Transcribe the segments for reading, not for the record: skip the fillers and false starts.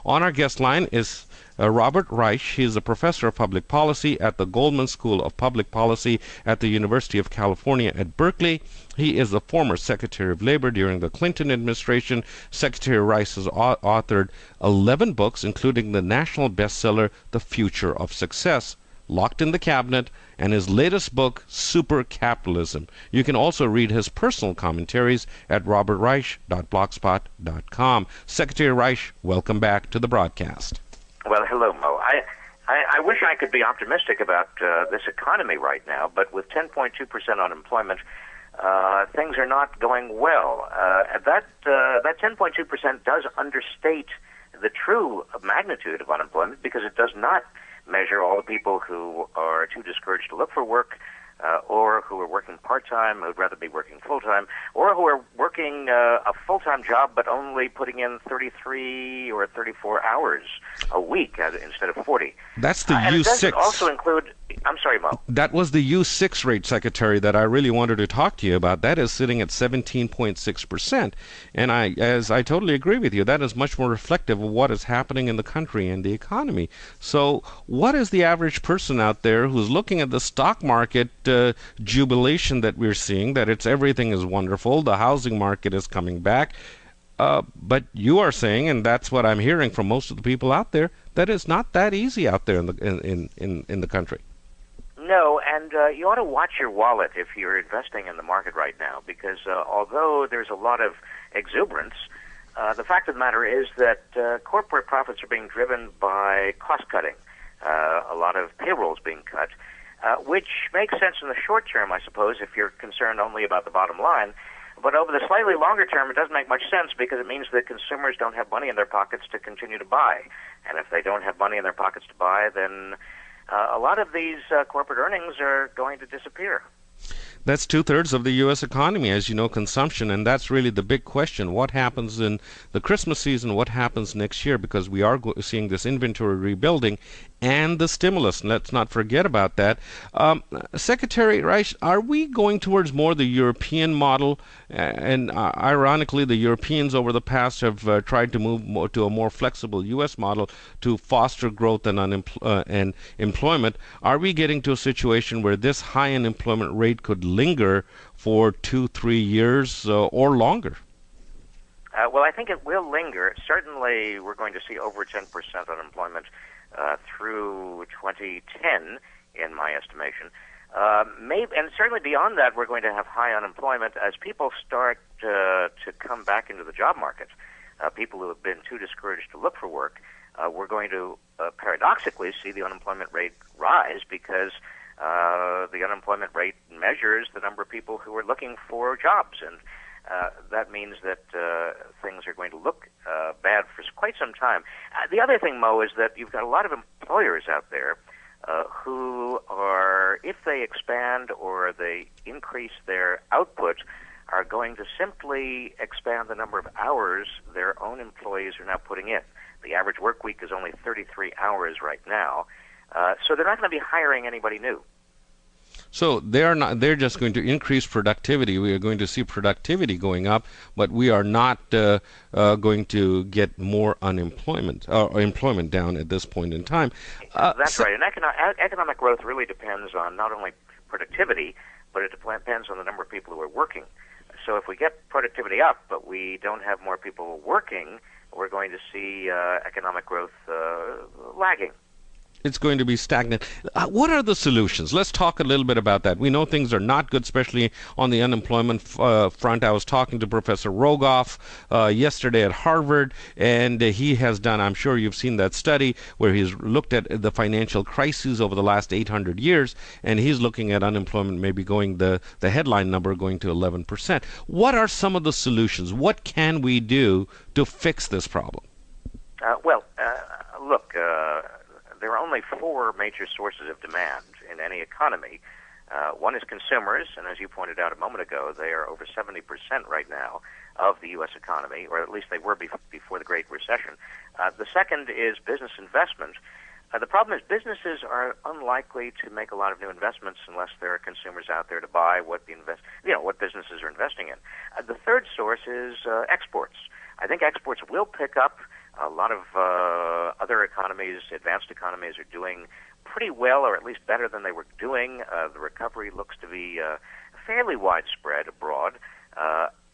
On our guest line is Robert Reich. He is a professor of public policy at the Goldman School of Public Policy at the University of California at Berkeley. He is the former Secretary of Labor during the Clinton administration. Secretary Rice has authored 11 books, including the national bestseller, The Future of Success, Locked in the Cabinet, and his latest book, Super Capitalism. You can also read his personal commentaries at robertreich.blogspot.com. Secretary Reich, welcome back to the broadcast. Well, hello, Mo. I wish I could be optimistic about this economy right now, but with 10.2% unemployment, things are not going well. That 10.2% does understate the true magnitude of unemployment because it does not measure all the people who are too discouraged to look for work, or who are working part-time, who would rather be working full-time, or who are working a full-time job but only putting in 33 or 34 hours a week instead of 40. That's the and U6. It does also include... I'm sorry, Mo. That was the U6 rate, Secretary, that I really wanted to talk to you about. That is sitting at 17.6%. And as I totally agree with you, that is much more reflective of what is happening in the country and the economy. So what is the average person out there who's looking at the stock market jubilation that we're seeing, that everything is wonderful, the housing market is coming back, but you are saying, and that's what I'm hearing from most of the people out there, that it's not that easy out there in the country. No, and you ought to watch your wallet if you're investing in the market right now, because although there's a lot of exuberance, the fact of the matter is that corporate profits are being driven by cost-cutting. A lot of payrolls being cut, which makes sense in the short term, I suppose, if you're concerned only about the bottom line. But over the slightly longer term, it doesn't make much sense because it means that consumers don't have money in their pockets to continue to buy. And if they don't have money in their pockets to buy, then a lot of these corporate earnings are going to disappear. That's 2/3 of the U.S. economy, as you know, consumption, and that's really the big question. What happens in the Christmas season? What happens next year? Because we are seeing this inventory rebuilding and the stimulus. And let's not forget about that. Secretary Reich, are we going towards more the European model? And ironically, the Europeans over the past have tried to move more to a more flexible U.S. model to foster growth and employment. Are we getting to a situation where this high unemployment rate could linger for 2-3 years or longer? Well, I think it will linger. Certainly, we're going to see over 10% unemployment through 2010, in my estimation. Maybe, and certainly beyond that, we're going to have high unemployment as people start to come back into the job market. People who have been too discouraged to look for work, we're going to paradoxically see the unemployment rate rise because the unemployment rate measures the number of people who are looking for jobs, and that means that things are going to look bad for quite some time. The other thing, Mo, is that you've got a lot of employers out there who are, if they expand or they increase their output, are going to simply expand the number of hours their own employees are now putting in. The average work week is only 33 hours right now, so they're not going to be hiring anybody new. So they're just going to increase productivity. We are going to see productivity going up, but we are not going to get more unemployment or employment down at this point in time. That's right. And economic growth really depends on not only productivity, but it depends on the number of people who are working. So if we get productivity up, but we don't have more people working, we're going to see economic growth lagging. It's going to be stagnant. What are the solutions? Let's talk a little bit about that. We know things are not good, especially on the unemployment front. I was talking to Professor Rogoff yesterday at Harvard, and he has done, I'm sure you've seen that study, where he's looked at the financial crises over the last 800 years, and he's looking at unemployment maybe going, the headline number going to 11%. What are some of the solutions? What can we do to fix this problem? Look, there are only four major sources of demand in any economy. One is consumers, and as you pointed out a moment ago, they are over 70% right now of the U.S. economy, or at least they were before the Great Recession. The second is business investment. The problem is businesses are unlikely to make a lot of new investments unless there are consumers out there to buy what businesses are investing in. The third source is exports. I think exports will pick up A lot of other economies, advanced economies, are doing pretty well, or at least better than they were doing. The recovery looks to be fairly widespread abroad,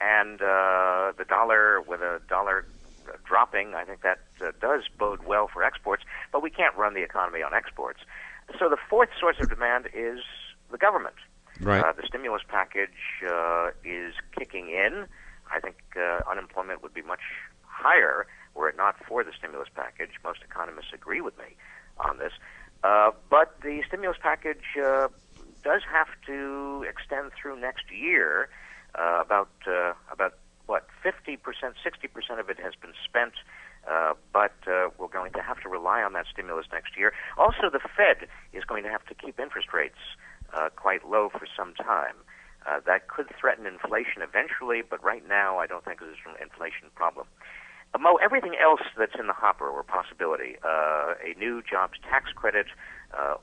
and the dollar, with a dollar dropping, I think that does bode well for exports, but we can't run the economy on exports. So the fourth source of demand is the government. Right. The stimulus package is kicking in. I think unemployment would be much higher were it not for the stimulus package. Most economists agree with me on this. But the stimulus package does have to extend through next year. About what, 50%, 60% of it has been spent, but we're going to have to rely on that stimulus next year. Also, the Fed is going to have to keep interest rates quite low for some time. That could threaten inflation eventually, but right now I don't think there's an inflation problem. Mo, everything else that's in the hopper or possibility, a new jobs tax credit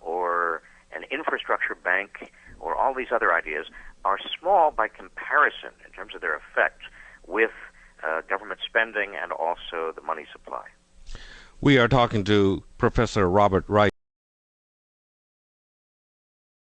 or an infrastructure bank or all these other ideas are small by comparison in terms of their effect with government spending and also the money supply. We are talking to Professor Robert Reich.